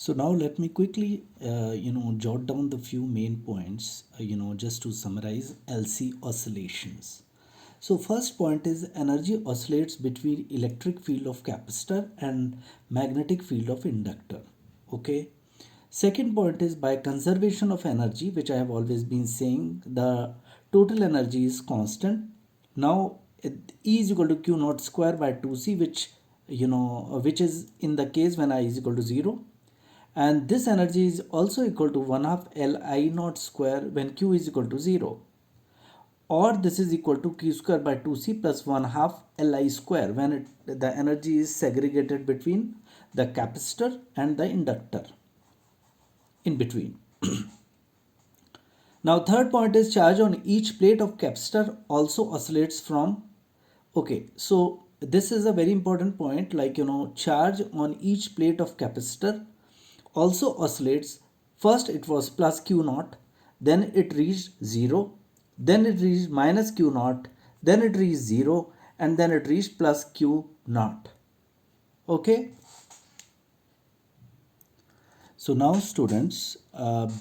So now let me quickly, jot down the few main points, just to summarize LC oscillations. So first point is energy oscillates between electric field of capacitor and magnetic field of inductor. Okay. Second point is by conservation of energy, which I have always been saying, the total energy is constant. Now E is equal to Q naught square by 2C, which is in the case when I is equal to 0, and this energy is also equal to 1 half L I naught square when Q is equal to 0, or this is equal to Q square by 2C plus 1 half Li square when the energy is segregated between the capacitor and the inductor in between. Now third point is charge on each plate of capacitor also oscillates from, okay, so this is a very important point, like charge on each plate of capacitor also oscillates. First it was plus Q naught, then it reached 0, then it reached minus Q naught, then it reached 0, and then it reached plus Q naught. Okay. So now students,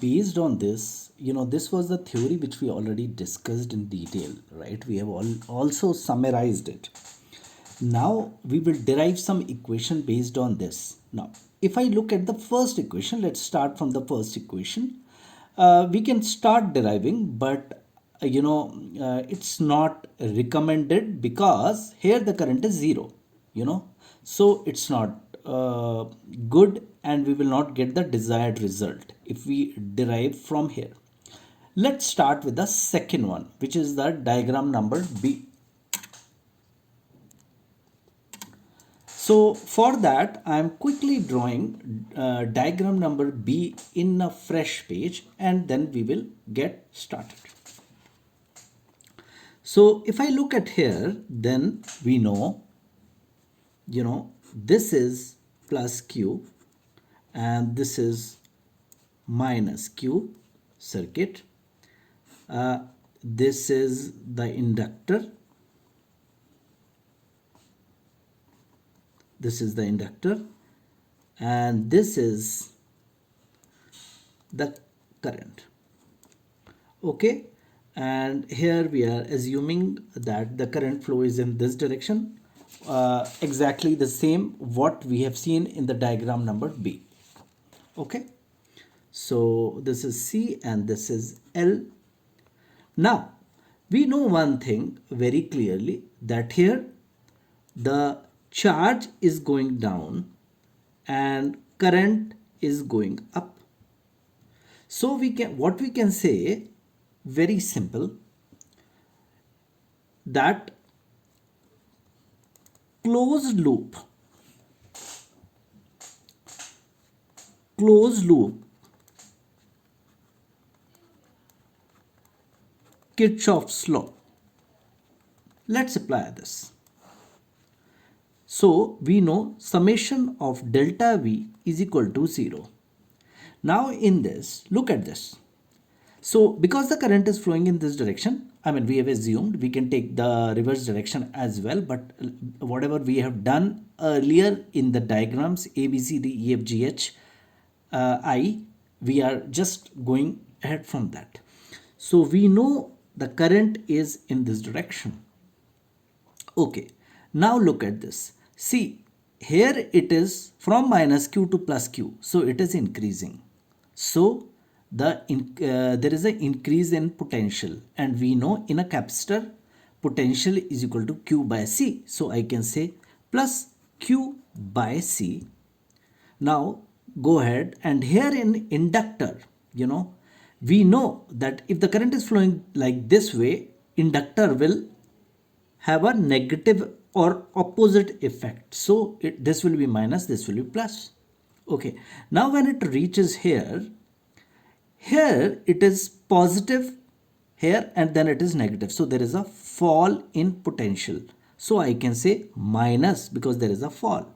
based on this, this was the theory which we already discussed in detail, right? We have also summarized it. Now we will derive some equation based on this. Now, if I look at the first equation, let's start from the first equation. We can start deriving, but it's not recommended because here the current is 0, so it's not good, and we will not get the desired result if we derive from here. Let's start with the second one, which is the diagram number B. So for that, I am quickly drawing diagram number B in a fresh page, and then we will get started. So if I look at here, then we know, this is plus Q and this is minus Q circuit. This is the inductor. This is the inductor, and this is the current. Okay, and here we are assuming that the current flow is in this direction, exactly the same what we have seen in the diagram number B. Okay, so this is C and this is L. Now we know one thing very clearly, that here the charge is going down and current is going up. So what we can say, very simple, that closed loop Kirchhoff's law. Let's apply this. So we know summation of delta V is equal to 0. Now in this, look at this. So because the current is flowing in this direction, I mean, we have assumed we can take the reverse direction as well, but whatever we have done earlier in the diagrams A, B, C, D, E, F, G, H, I, we are just going ahead from that. So we know the current is in this direction. Okay, now look at this. See, here it is from minus Q to plus Q, so it is increasing. So there is an increase in potential, and we know in a capacitor potential is equal to Q by C. So I can say plus Q by C. Now go ahead, and here in inductor, we know that if the current is flowing like this way, inductor will have a negative or opposite effect. So this will be minus, this will be plus. Okay, now when it reaches here it is positive here, and then it is negative. So there is a fall in potential. So I can say minus because there is a fall.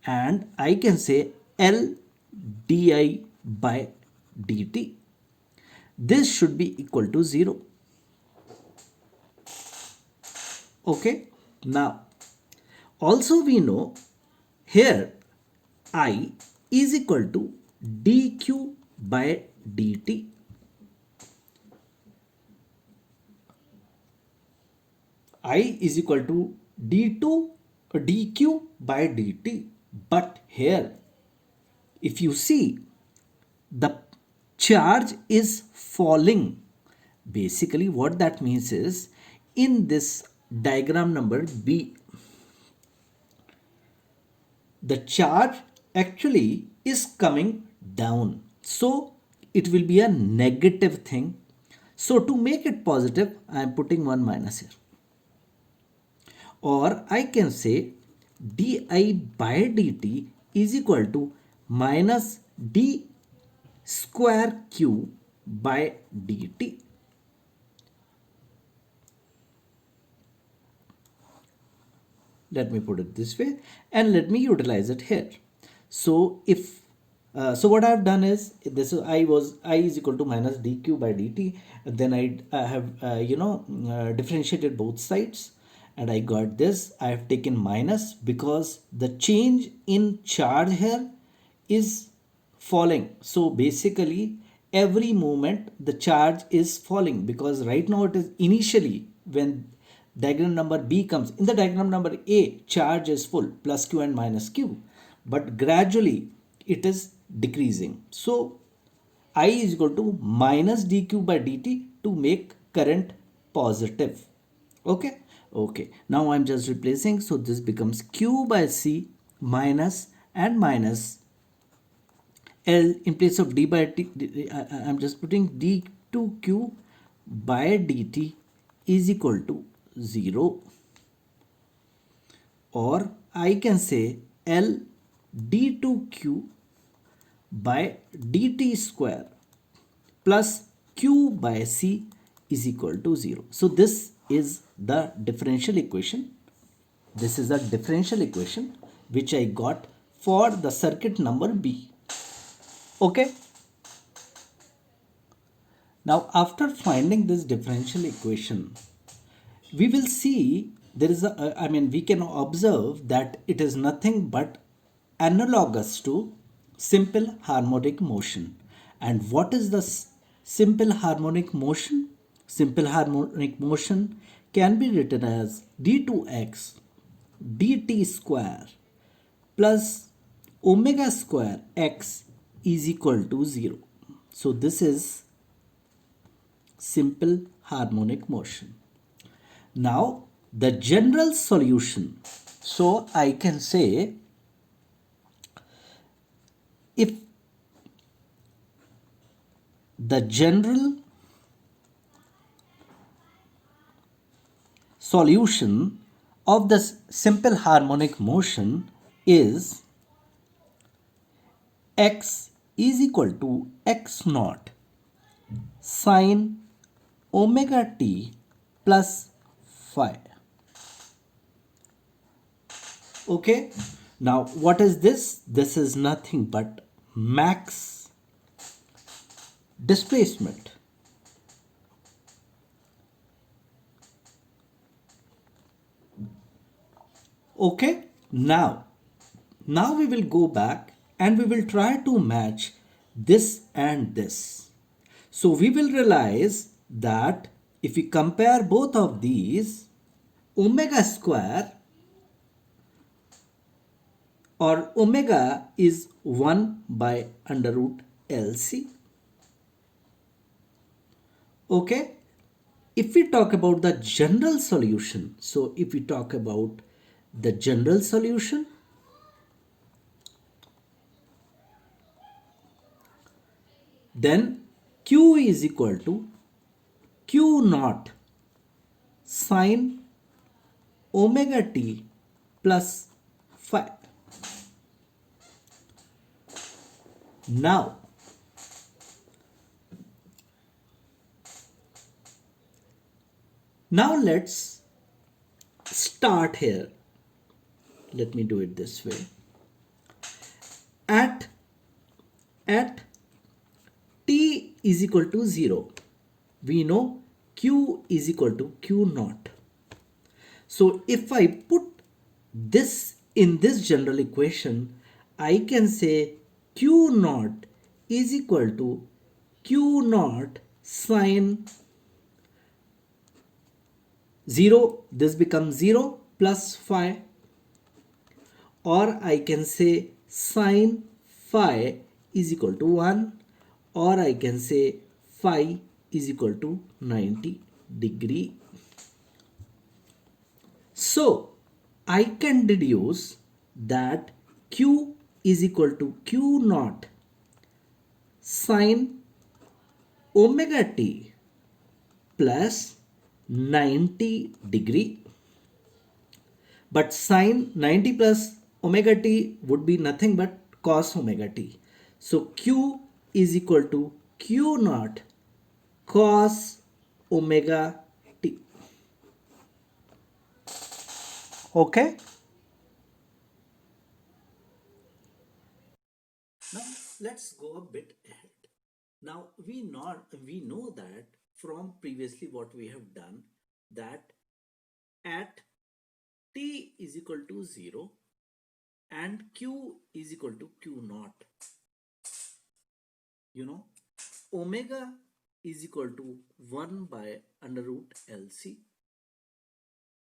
And I can say L di by dt. This should be equal to 0. Okay, now also we know here I is equal to dq by dt. I is equal to d2 dq by dt. But here, if you see, the charge is falling. Basically what that means is, in this diagram number B, the charge actually is coming down, so it will be a negative thing. So to make it positive, I am putting one minus here, or I can say di by dt is equal to minus d square q by dt. Let me put it this way, and let me utilize it here. So if so what I have done is, this is I is equal to minus dq by dt. Then I have differentiated both sides, and I got this. I have taken minus because the change in charge here is falling. So basically every moment the charge is falling, because right now it is initially, when diagram number B comes, in the diagram number A, charge is full, plus q and minus q, but gradually it is decreasing. So I is equal to minus dq by dt to make current positive. Okay, okay, now I'm just replacing. So this becomes q by c minus and minus L. In place of d by t, I'm just putting d2q by dt is equal to 0, or I can say L d2q by dt square plus q by c is equal to 0. So this is the differential equation. This is the differential equation which I got for the circuit number B. Okay. Now after finding this differential equation, we will see there is a, we can observe that it is nothing but analogous to simple harmonic motion. And what is the simple harmonic motion? Simple harmonic motion can be written as d2x dt square plus omega square x is equal to 0. So this is simple harmonic motion. Now the general solution. So I can say, if the general solution of the simple harmonic motion is x is equal to x naught sine omega t plus phi. Okay, now what is this? This is nothing but max displacement. Okay, now we will go back and we will try to match this and this. So we will realize that if we compare both of these, omega square or omega is 1 by under root LC. Okay, if we talk about the general solution, so if we talk about the general solution, then Q is equal to Q naught sine omega t plus phi. Now let's start here. Let me do it this way. At t is equal to 0, we know q is equal to q naught. So if I put this in this general equation, I can say Q naught is equal to Q naught sine 0. This becomes 0 plus phi, or I can say sine phi is equal to 1, or I can say phi is equal to 90 degree. So I can deduce that Q is equal to Q naught sine omega t plus 90 degree. But sine 90 plus omega t would be nothing but cos omega t. So Q is equal to Q naught cos omega t. Okay. Now let's go a bit ahead. Now we know that from previously what we have done, that at t is equal to 0 and q is equal to q naught, omega is equal to 1 by under root LC.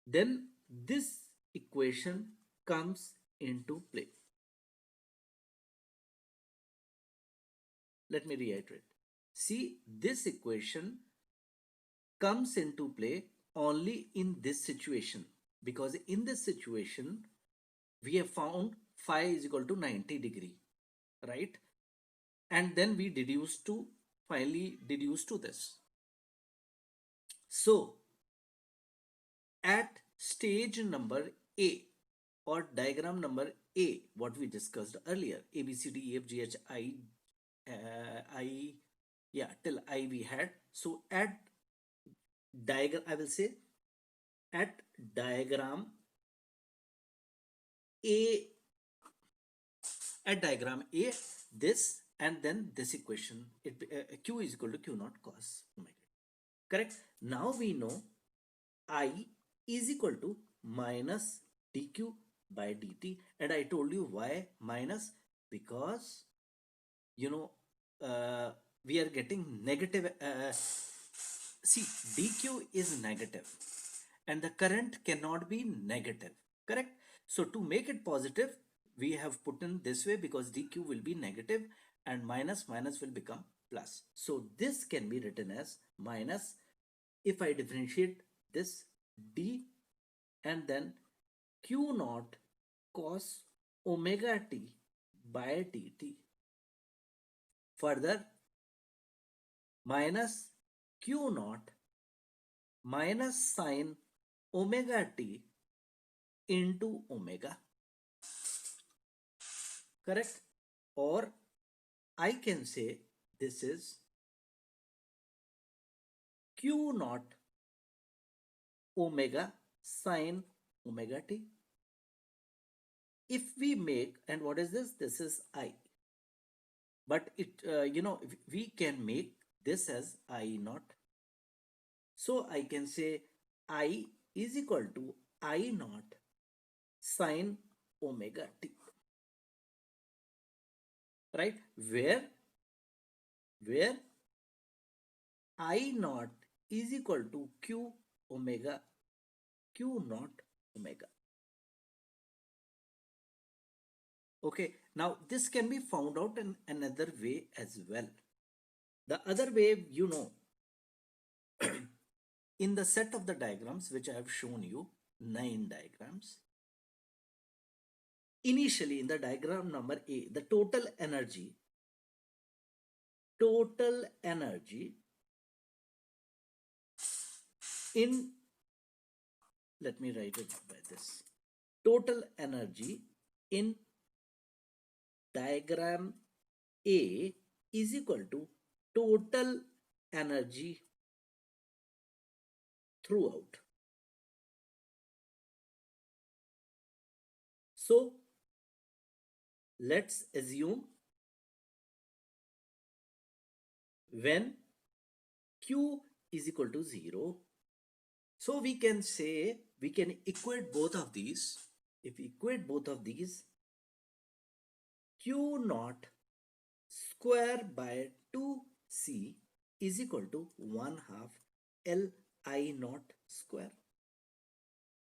Then this equation comes into play. Let me reiterate. See, this equation comes into play only in this situation, because in this situation we have found phi is equal to 90 degree, right? And then we finally deduce to this. So at stage number A, or diagram number A, what we discussed earlier, A, B, C, D, E, F, G, H, I, yeah, till I we had. So at diagram, I will say at diagram A, this and then this equation, Q is equal to Q naught cos omega. Correct? Now we know I is equal to minus dq by dt, and I told you why minus, because we are getting negative. See, dq is negative and the current cannot be negative, correct? So to make it positive, we have put in this way, because dq will be negative and minus will become plus. So this can be written as minus, if I differentiate this d, and then q naught cos omega t by dt. Further, minus q naught minus sine omega t into omega, correct? Or I can say this is q naught omega sine omega t. If we make, and what is this? This is I. But we can make this as I naught. So I can say I is equal to I naught sine omega t. Right? Where I naught is equal to q naught omega. Okay, now this can be found out in another way as well. The other way, in the set of the diagrams which I have shown you, 9 diagrams, initially in the diagram number A, the total energy in, let me write it by this, total energy in diagram A is equal to total energy throughout. So let's assume when Q is equal to 0, so we can say, we can equate both of these. If we equate both of these, Q naught square by 2c is equal to 1 half L I naught square.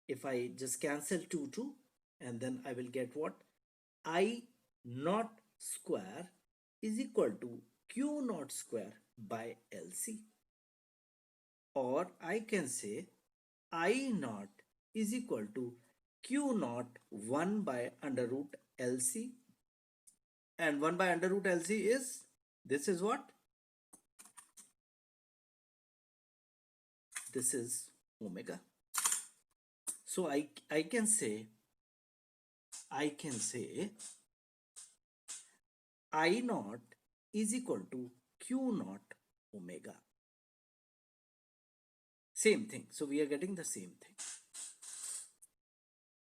If I just cancel 2 and then I will get what? I naught square is equal to Q naught square by LC. Or I can say I naught is equal to Q naught 1 by under root LC. And 1 by under root LC is, this is what? This is omega. So I can say I naught is equal to Q naught omega. Same thing. So we are getting the same thing.